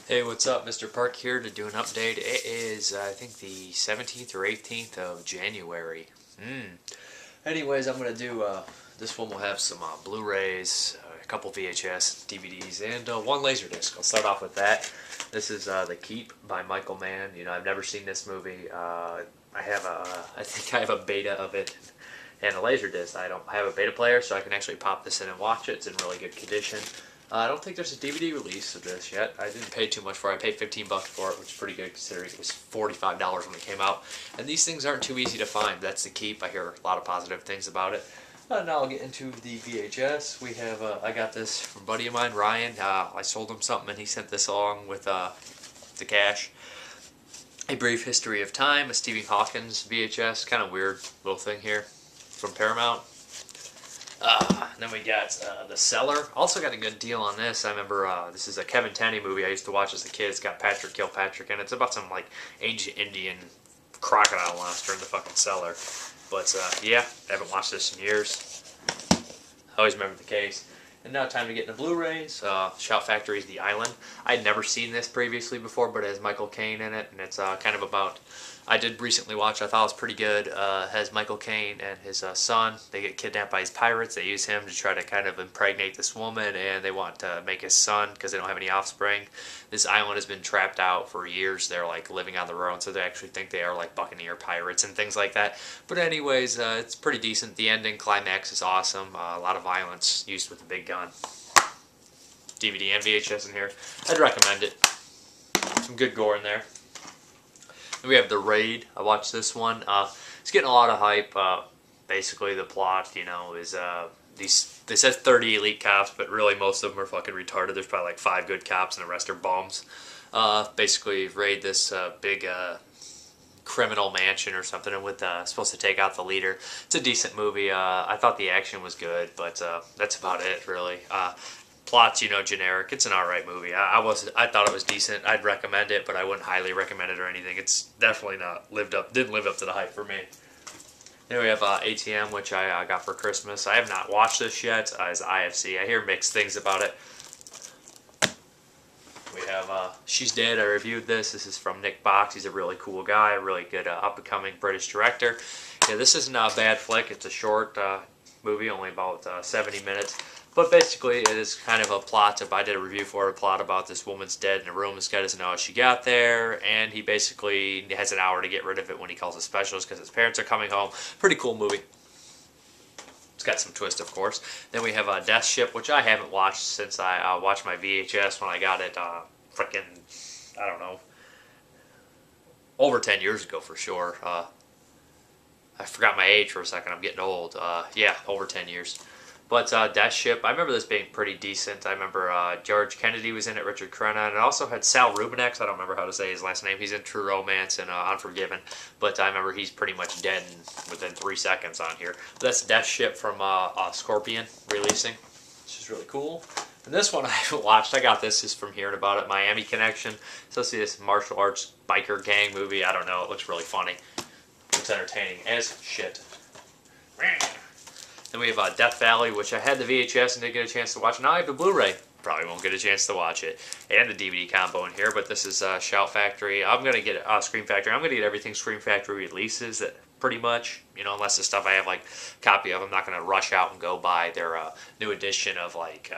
Hey, what's up? Mr. Park here to do an update. It is, I think, the 17th or 18th of January. Anyways, I'm going to do, this one will have some Blu-rays, a couple VHS, DVDs, and one Laserdisc. I'll start off with that. This is The Keep by Michael Mann. You know, I've never seen this movie. I think I have a beta of it and a Laserdisc. I don't have a beta player, so I can actually pop this in and watch it. It's in really good condition. I don't think there's a DVD release of this yet. I didn't pay too much for it. I paid 15 bucks for it, which is pretty good considering it was $45 when it came out. And these things aren't too easy to find. That's The Keep. I hear a lot of positive things about it. Now I'll get into the VHS. We have, I got this from a buddy of mine, Ryan. I sold him something and he sent this along with the cash. A Brief History of Time, a Stephen Hawkins VHS. Kind of weird little thing here from Paramount. Then we got The Cellar. Also got a good deal on this. I remember this is a Kevin Tenney movie I used to watch as a kid. It's got Patrick Kilpatrick and it's about some like ancient Indian crocodile monster in the fucking cellar. But yeah, I haven't watched this in years. I always remember the case. And now time to get into Blu-rays. Shout Factory's The Island. I had never seen this previously before, but it has Michael Caine in it, and it's kind of about. I did recently watch. I thought it was pretty good. Has Michael Caine and his son. They get kidnapped by these pirates. They use him to try to kind of impregnate this woman, and they want to make his son because they don't have any offspring. This island has been trapped out for years. They're like living on their own, so they actually think they are like buccaneer pirates and things like that. But anyways, it's pretty decent. The ending climax is awesome. A lot of violence used with a big gun. DVD and VHS in here. I'd recommend it. Some good gore in there. We have The Raid. I watched this one. It's getting a lot of hype. Basically, the plot, you know, is they said 30 elite cops, but really most of them are fucking retarded. There's probably like 5 good cops and the rest are bums. Basically, raid this big criminal mansion or something, and with supposed to take out the leader. It's a decent movie. I thought the action was good, but that's about it, really. Plot's, you know, generic. It's an alright movie. I thought it was decent. I'd recommend it, but I wouldn't highly recommend it or anything. It's definitely didn't live up to the hype for me. Then we have ATM, which I got for Christmas. I have not watched this yet as IFC. I hear mixed things about it. We have She's Dead. I reviewed this. This is from Nick Box. He's a really cool guy, a really good up-and-coming British director. Yeah, this isn't a bad flick. It's a short movie, only about 70 minutes. But basically, it is kind of a plot. I did a review for it, a plot about this woman's dead in a room. This guy doesn't know how she got there, and he basically has an hour to get rid of it when he calls a specialist because his parents are coming home. Pretty cool movie. It's got some twist, of course. Then we have Deathship, which I haven't watched since I watched my VHS when I got it frickin', I don't know, over 10 years ago for sure. I forgot my age for a second. I'm getting old. Yeah, over 10 years. But Deathship, I remember this being pretty decent. I remember George Kennedy was in it, Richard Crenna, and it also had Sal Rubinex. I don't remember how to say his last name. He's in True Romance and Unforgiven. But I remember he's pretty much dead within 3 seconds on here. But that's Deathship from Scorpion releasing, which is really cool. And this one I haven't watched. I got this just from hearing about it. Miami Connection. So see this martial arts biker gang movie. I don't know. It looks really funny. Looks entertaining as shit. Then we have Death Valley, which I had the VHS and didn't get a chance to watch. Now I have the Blu-ray. Probably won't get a chance to watch it. And the DVD combo in here, but this is Shout Factory. I'm going to get Scream Factory. I'm going to get everything Scream Factory releases, that pretty much, you know, unless the stuff I have like a copy of. I'm not going to rush out and go buy their new edition of like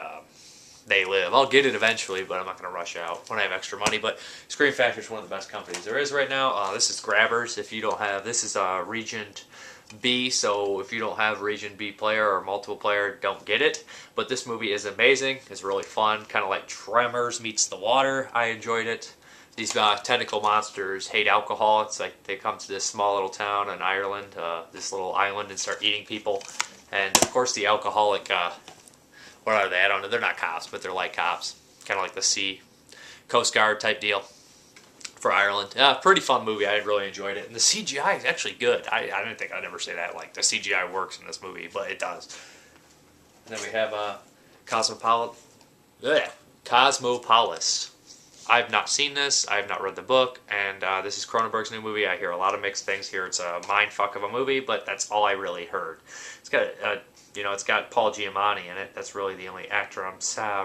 They Live. I'll get it eventually, but I'm not going to rush out when I have extra money. But Scream Factory is one of the best companies there is right now. This is Grabbers. If you don't have, this is Regent B, so if you don't have Region B player or multiple player, don't get it. But this movie is amazing. It's really fun, kind of like Tremors meets The Water. I enjoyed it. These tentacle monsters hate alcohol. It's like they come to this small little town in Ireland, this little island, and start eating people. And of course the alcoholic, what are they? I don't know. They're not cops, but they're like cops. Kind of like the Sea Coast Guard type deal. For Ireland. Pretty fun movie. I really enjoyed it. And the CGI is actually good. I didn't think I'd ever say that. Like, the CGI works in this movie, but it does. And then we have Cosmopolis. I've not seen this. I have not read the book. And this is Cronenberg's new movie. I hear a lot of mixed things here. It's a mindfuck of a movie, but that's all I really heard. It's got a You know, it's got Paul Giamatti in it. That's really the only actor I'm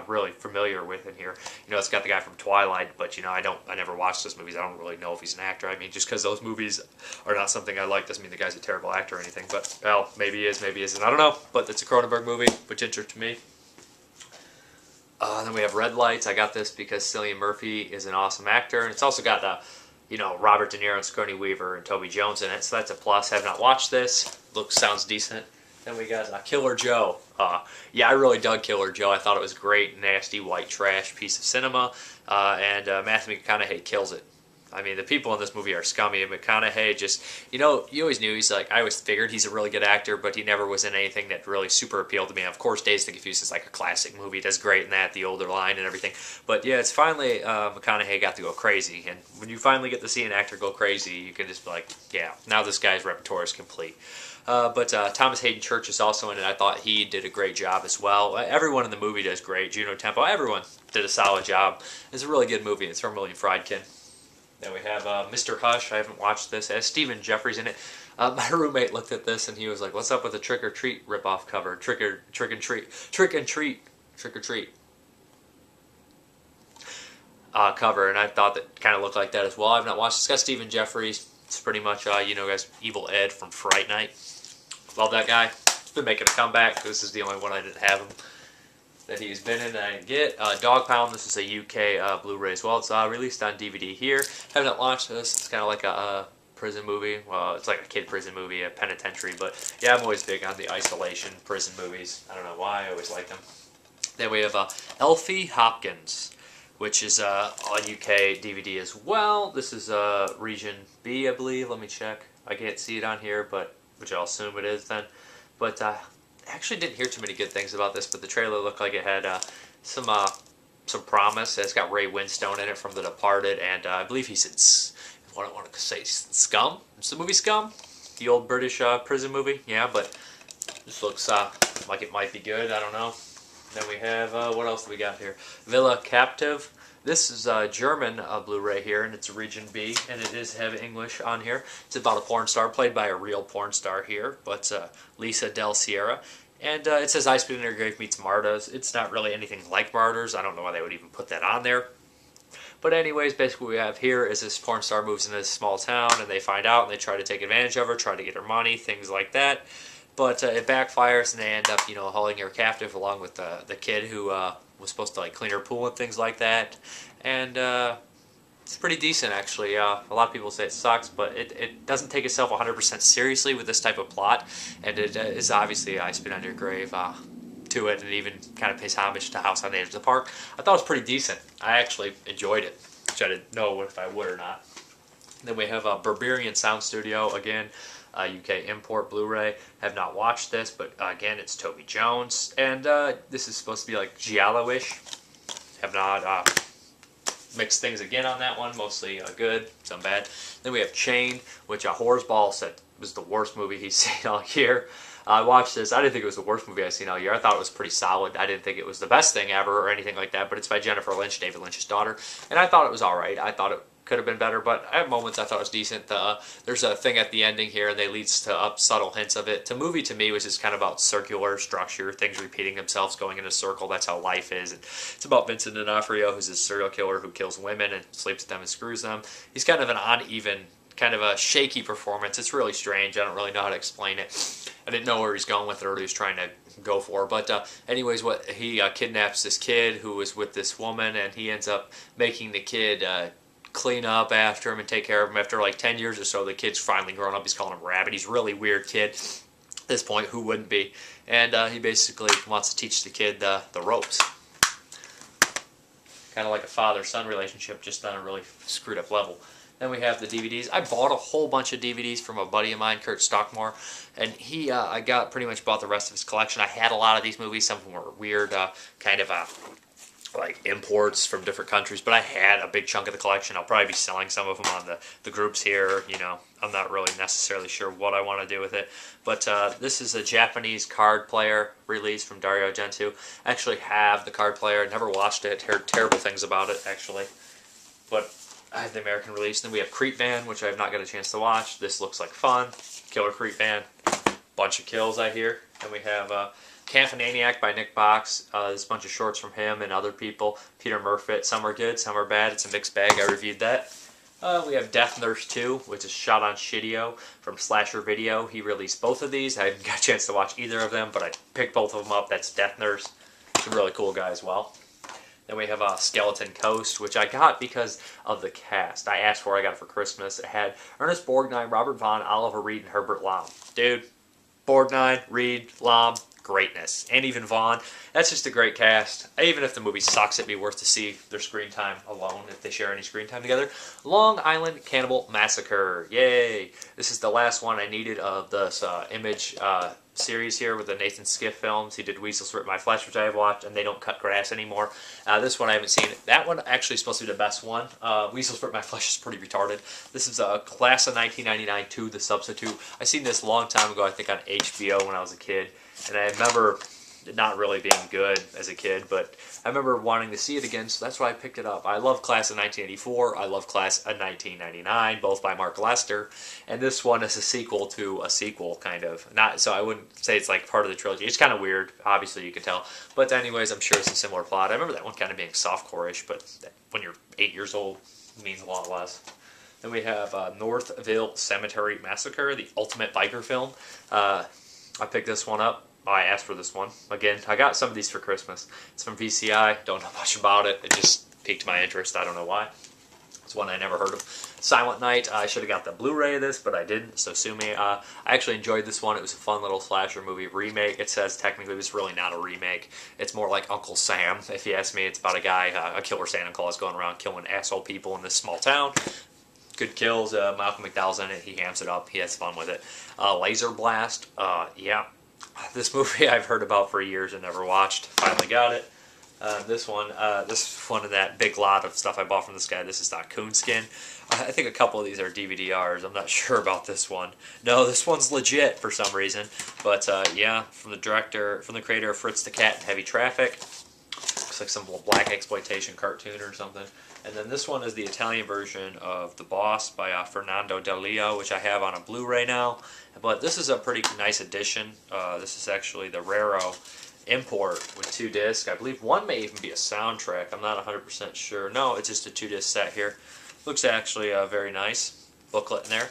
really familiar with in here. You know, it's got the guy from Twilight, but you know, I never watched those movies. I don't really know if he's an actor. I mean, just because those movies are not something I like doesn't mean the guy's a terrible actor or anything. But well, maybe he is, maybe he isn't. I don't know. But it's a Cronenberg movie, which interests me. Then we have Red Lights. I got this because Cillian Murphy is an awesome actor, and it's also got you know, Robert De Niro and Sigourney Weaver and Toby Jones in it, so that's a plus. Have not watched this. Sounds decent. Then we got Killer Joe. Yeah, I really dug Killer Joe. I thought it was great, nasty, white trash piece of cinema, and Matthew McConaughey kills it. I mean, the people in this movie are scummy, and McConaughey just, you know, you always knew I always figured he's a really good actor, but he never was in anything that really super appealed to me. And of course, Dazed and Confused is like a classic movie. He does great in that, the older line and everything. But yeah, it's finally, McConaughey got to go crazy. And when you finally get to see an actor go crazy, you can just be like, yeah, now this guy's repertoire is complete. But Thomas Hayden Church is also in it. I thought he did a great job as well. Everyone in the movie does great. Juno Tempo, everyone did a solid job. It's a really good movie. It's from William Friedkin. Then we have Mr. Hush. I haven't watched this. It has Stephen Jeffries in it. My roommate looked at this and he was like, "What's up with the Trick or Treat ripoff cover? Trick or Treat cover." And I thought that kind of looked like that as well. I've not watched. It's got Stephen Jeffries. It's pretty much you know, guys, Evil Ed from Fright Night. Love that guy. He's been making a comeback. This is the only one I didn't have him that he's been in that I didn't get. Dog Pound, this is a UK Blu-ray as well. It's released on DVD here. Have not watched this. It's kind of like a prison movie. Well, it's like a kid prison movie, a penitentiary. But yeah, I'm always big on the isolation prison movies. I don't know why, I always like them. Then we have Elfie Hopkins, which is a UK DVD as well. This is Region B, I believe. Let me check. I can't see it on here, but which I'll assume it is then. But actually didn't hear too many good things about this, but the trailer looked like it had some promise. It's got Ray Winstone in it from The Departed, and I believe he's in, what I want to say, Scum? It's the movie Scum? The old British prison movie? Yeah, but this looks like it might be good. I don't know. Then we have, what else do we got here? Villa Captive. This is a German Blu-ray here, and it's Region B, and it is have English on here. It's about a porn star, played by a real porn star here, but Lisa Del Sierra. And it says I Spit in Her Grave meets Marta's. It's not really anything like Martyrs. I don't know why they would even put that on there. But anyways, basically what we have here is this porn star moves into this small town, and they find out, and they try to take advantage of her, try to get her money, things like that. But it backfires, and they end up, you know, hauling her captive along with the kid who was supposed to like clean her pool and things like that. And it's pretty decent, actually. A lot of people say it sucks, but it doesn't take itself 100% seriously with this type of plot. And it is obviously I Spit on Your Grave to it, and even kind of pays homage to House on the Edge of the Park. I thought it was pretty decent. I actually enjoyed it, which I didn't know if I would or not. Then we have Berberian Sound Studio, again, UK import Blu-ray. Have not watched this, but again, it's Toby Jones, and this is supposed to be like giallo-ish. Have not mixed things again on that one, mostly good, some bad. Then we have Chain, which Horseball said was the worst movie he's seen all year. I watched this. I didn't think it was the worst movie I've seen all year. I thought it was pretty solid. I didn't think it was the best thing ever or anything like that, but it's by Jennifer Lynch, David Lynch's daughter, and I thought it was alright. I thought it could have been better, but at moments I thought it was decent. There's a thing at the ending here, and they leads to subtle hints of it. The movie, to me, was just kind of about circular structure, things repeating themselves, going in a circle. That's how life is. And it's about Vincent D'Onofrio, who's a serial killer who kills women and sleeps with them and screws them. He's kind of an uneven, kind of a shaky performance. It's really strange. I don't really know how to explain it. I didn't know where he's going with it or what he was trying to go for. But anyways, what he kidnaps this kid who was with this woman, and he ends up making the kid clean up after him and take care of him. After like 10 years or so, the kid's finally grown up. He's calling him Rabbit. He's a really weird kid at this point. Who wouldn't be? And he basically wants to teach the kid the ropes. Kind of like a father-son relationship, just on a really screwed up level. Then we have the DVDs. I bought a whole bunch of DVDs from a buddy of mine, Kurt Stockmore, and he, I pretty much bought the rest of his collection. I had a lot of these movies. Some of them were weird, kind of like imports from different countries, but I had a big chunk of the collection. I'll probably be selling some of them on the groups here. You know, I'm not really necessarily sure what I want to do with it, but this is a Japanese card player release from Dario Gentoo. I actually have the card player. Never watched it. Heard terrible things about it, actually, but I have the American release. Then we have Creep Band, which I have not got a chance to watch. This looks like fun. Killer Creep Band. Bunch of kills, I hear. Then we have Caffeineiac by Nick Box. There's a bunch of shorts from him and other people. Peter Murphy. Some are good, some are bad. It's a mixed bag. I reviewed that. We have Death Nurse 2, which is shot on Shittio from Slasher Video. He released both of these. I haven't got a chance to watch either of them, but I picked both of them up. That's Death Nurse. He's a really cool guy as well. Then we have Skeleton Coast, which I got because of the cast. I asked for it, I got it for Christmas. It had Ernest Borgnine, Robert Vaughn, Oliver Reed, and Herbert Lom. Dude, Borgnine, Reed, Lom, greatness. And even Vaughn. That's just a great cast. Even if the movie sucks, it'd be worth to see their screen time alone, if they share any screen time together. Long Island Cannibal Massacre. Yay! This is the last one I needed of this Image series here with the Nathan Skiff films. He did Weasels Rip My Flesh, which I have watched, and They Don't Cut Grass Anymore. This one I haven't seen. That one actually is supposed to be the best one. Weasels Rip My Flesh is pretty retarded. This is a class of 1999 2, The Substitute. I seen this a long time ago, I think on HBO when I was a kid, and I remember it not really being good as a kid, but I remember wanting to see it again, so that's why I picked it up. I love Class of 1984, I love Class of 1999, both by Mark Lester, and this one is a sequel to a sequel, kind of. Not so I wouldn't say it's like part of the trilogy. It's kind of weird, obviously you can tell, but anyways, I'm sure it's a similar plot. I remember that one kind of being softcore-ish, but when you're 8 years old, it means a lot less. Then we have Northville Cemetery Massacre, the ultimate biker film. I picked this one up. I asked for this one. Again, I got some of these for Christmas. It's from VCI. Don't know much about it. It just piqued my interest. I don't know why. It's one I never heard of. Silent Night. I should have got the Blu-ray of this, but I didn't, so sue me. I actually enjoyed this one. It was a fun little slasher movie remake. It says technically it's really not a remake. It's more like Uncle Sam, if you ask me. It's about a guy, a killer Santa Claus, going around killing asshole people in this small town. Good kills. Malcolm McDowell's in it. He hams it up. He has fun with it. Laserblast. Yeah. This movie I've heard about for years and never watched. Finally got it. This one of that big lot of stuff I bought from this guy. This is not Coonskin. I think a couple of these are DVD-Rs. I'm not sure about this one. No, this one's legit for some reason. But yeah, from the creator of Fritz the Cat and Heavy Traffic. Looks like some black exploitation cartoon or something. And then this one is the Italian version of The Boss by Fernando Del Leo, which I have on a Blu-ray now. But this is a pretty nice edition. This is actually the Raro import with 2 discs. I believe one may even be a soundtrack. I'm not 100% sure. No, it's just a 2-disc set here. Looks actually very nice. Booklet in there.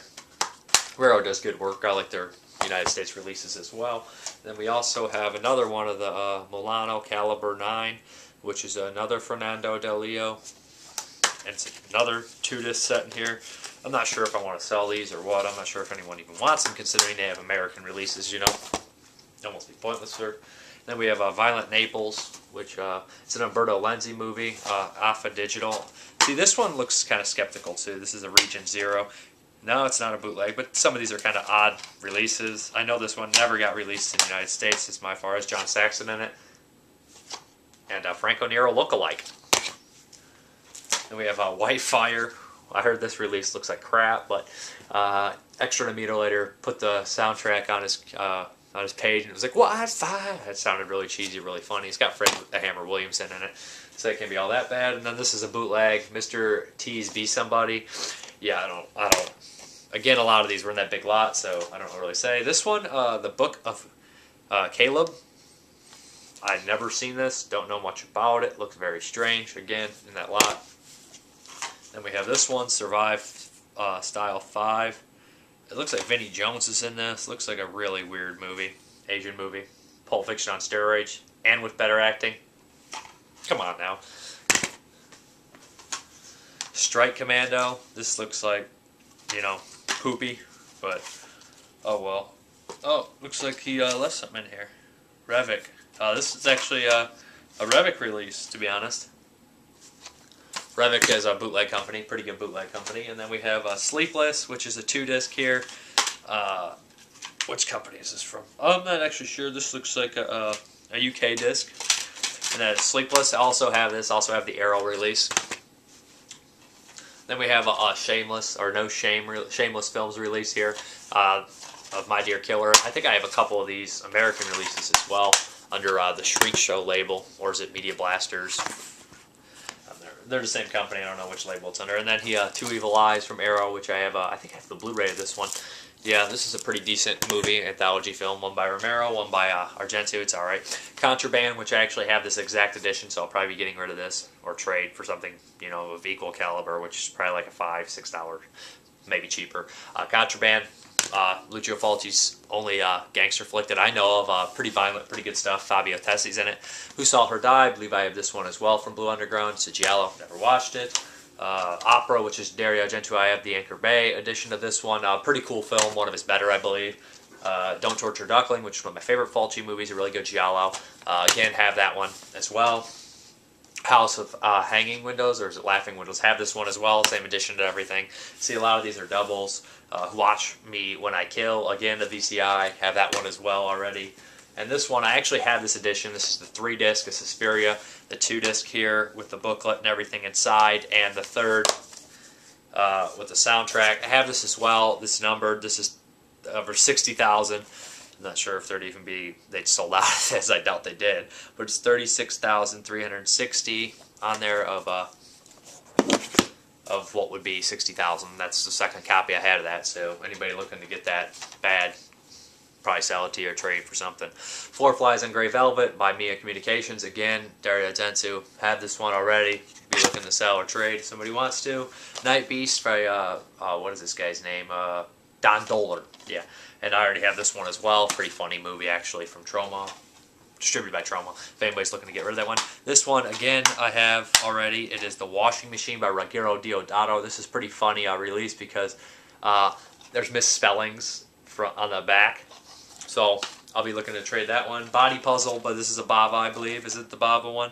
Raro does good work. I like their United States releases as well. Then we also have another one of the Milano Caliber 9, which is another Fernando Del Leo. And it's another 2-disc set in here. I'm not sure if I want to sell these or what. I'm not sure if anyone even wants them, considering they have American releases, you know. Almost be pointless for. Then we have Violent Naples, which it's an Umberto Lenzi movie, Alpha Digital. See, this one looks kind of skeptical, too. This is a Region Zero. No, it's not a bootleg, but some of these are kind of odd releases. I know this one never got released in the United States, as far as John Saxon in it. And Franco Nero lookalike. Then we have White Fire. I heard this release looks like crap, but Extra Mutilator put the soundtrack on his page, and it was like, White Fire! It sounded really cheesy, really funny. It's got Fred the Hammer Williamson in it, so it can't be all that bad. And then this is a bootleg, Mr. T's Be Somebody. Yeah, I don't. Again, a lot of these were in that big lot, so I don't really say. This one, the Book of Caleb. I'd never seen this, don't know much about it. Looks very strange, again, in that lot. Then we have this one, Survive Style 5. It looks like Vinnie Jones is in this. Looks like a really weird movie. Asian movie. Pulp Fiction on steroids. And with better acting. Come on now. Strike Commando. This looks like, you know, poopy. But, oh well. Oh, looks like he left something in here. Revik. This is actually a Revik release, to be honest. Revik is a bootleg company, pretty good bootleg company. And then we have Sleepless, which is a 2-disc here. Which company is this from? I'm not actually sure. This looks like a UK disc. And then Sleepless, I also have this. Also have the Arrow release. Then we have Shameless, or No Shame, Shameless Films release here of My Dear Killer. I think I have a couple of these American releases as well under the Shriek Show label, or is it Media Blasters? They're the same company. I don't know which label it's under. And then he Two Evil Eyes from Arrow, which I have. I think I have the Blu-ray of this one. Yeah, this is a pretty decent movie, anthology film. One by Romero, one by Argento. It's alright. Contraband, which I actually have this exact edition, so I'll probably be getting rid of this or trade for something, you know, of equal caliber, which is probably like a $5, $6, maybe cheaper. Contraband, Lucio Fulci's only gangster flick that I know of. Pretty violent, pretty good stuff. Fabio Tessi's in it. Who Saw Her Die? I believe I have this one as well from Blue Underground. Sigillo, never watched it. Opera, which is Dario Argento. I have the Anchor Bay edition of this one. Pretty cool film, one of his better, I believe. Don't Torture Duckling, which is one of my favorite Fulci movies, a really good giallo. Again, have that one as well. House of Hanging Windows, or is it Laughing Windows? Have this one as well, same edition to everything. See, a lot of these are doubles. Watch Me When I Kill, again, the VCI. Have that one as well already. And this one, I actually have this edition. This is the 3-disc, this is Suspiria. The 2-disc here with the booklet and everything inside, and the 3rd with the soundtrack. I have this as well. This is numbered. This is over 60,000. I'm not sure if they'd sold out of this. I doubt they did. But it's 36,360 on there of what would be 60,000. That's the second copy I had of that. So anybody looking to get that bad, probably sell it to you or trade for something. Floor Flies on Grey Velvet by Mia Communications. Again, Dario Argento. Have this one already. Be looking to sell or trade if somebody wants to. Night Beast by, what is this guy's name? Don Dohler. Yeah. And I already have this one as well. Pretty funny movie, actually, from Troma. Distributed by Troma. If anybody's looking to get rid of that one. This one, again, I have already. It is The Washing Machine by Ruggero Deodato. This is pretty funny release because there's misspellings on the back. So I'll be looking to trade that one. Body Puzzle, but this is a Bava, I believe. Is it the Bava one?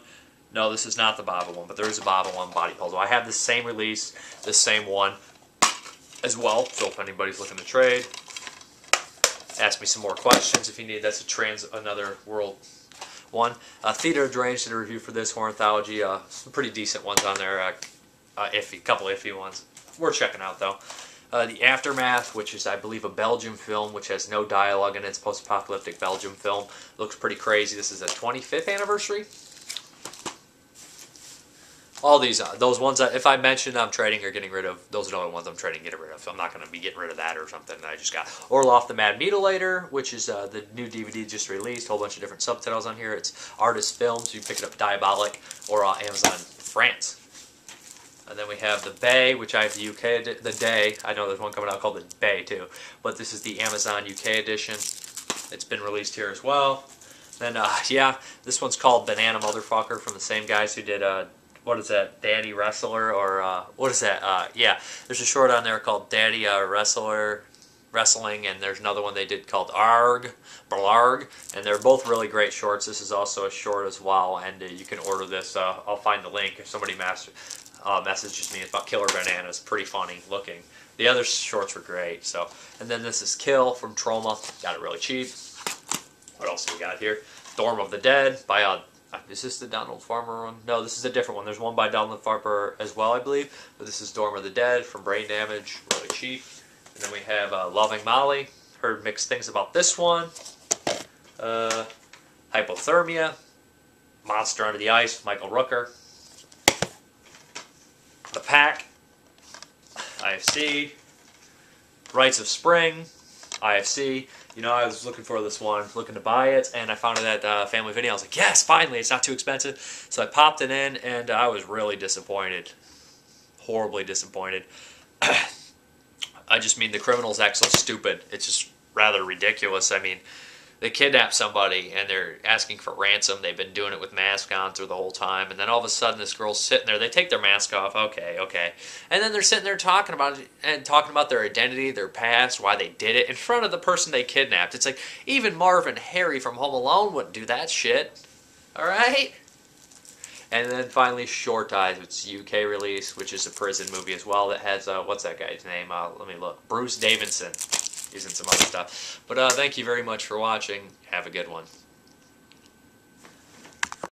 No, this is not the Bava one, but there is a Bava one, Body Puzzle. I have the same release, the same one as well. So if anybody's looking to trade, ask me some more questions if you need. That's another world one. Theater of Deranged did a review for this horror anthology. Some pretty decent ones on there. Couple iffy ones. Worth checking out though. The Aftermath, which is, I believe, a Belgian film, which has no dialogue in it. It's post-apocalyptic Belgium film. Looks pretty crazy. This is a 25th anniversary. All these, those ones, if I mention I'm trading or getting rid of, those are the only ones I'm trading and getting rid of. So I'm not going to be getting rid of that or something that I just got. Orloff the Mad Mutilator, which is the new DVD just released. A whole bunch of different subtitles on here. It's Artist Films. You can pick it up Diabolic or Amazon France. And then we have the Bay, which I have the UK, the Day. I know there's one coming out called the Bay too. But this is the Amazon UK edition. It's been released here as well. Then, yeah, this one's called Banana Motherfucker from the same guys who did, what is that, Daddy Wrestler, or, what is that, yeah, there's a short on there called Daddy Wrestling, and there's another one they did called Blarg, and they're both really great shorts. This is also a short as well, and you can order this. I'll find the link if somebody messages me. It's about killer bananas. Pretty funny looking. The other shorts were great. So, and then this is Kill from Troma. Got it really cheap. What else do we got here? Dorm of the Dead by is this the Donald Farmer one? No, this is a different one. There's one by Donald Farmer as well, I believe. But this is Dorm of the Dead from Brain Damage. Really cheap. And then we have Loving Molly. Heard mixed things about this one. Hypothermia. Monster Under the Ice, Michael Rooker. The Pack, IFC, Rites of Spring, IFC. You know, I was looking for this one, looking to buy it, and I found it at Family Video. I was like, yes, finally, it's not too expensive. So I popped it in, and I was really disappointed. Horribly disappointed. I just mean the criminals act so stupid. It's just rather ridiculous. I mean, they kidnap somebody and they're asking for ransom. They've been doing it with mask on through the whole time, and then all of a sudden this girl's sitting there. They take their mask off. Okay, and then they're sitting there talking about it and talking about their identity, their past, why they did it in front of the person they kidnapped. It's like even Marvin Harry from Home Alone wouldn't do that shit. All right. And then finally, Short Eyes, which is UK release, which is a prison movie as well that has what's that guy's name? Let me look. Bruce Davidson. He's in some other stuff. But thank you very much for watching. Have a good one.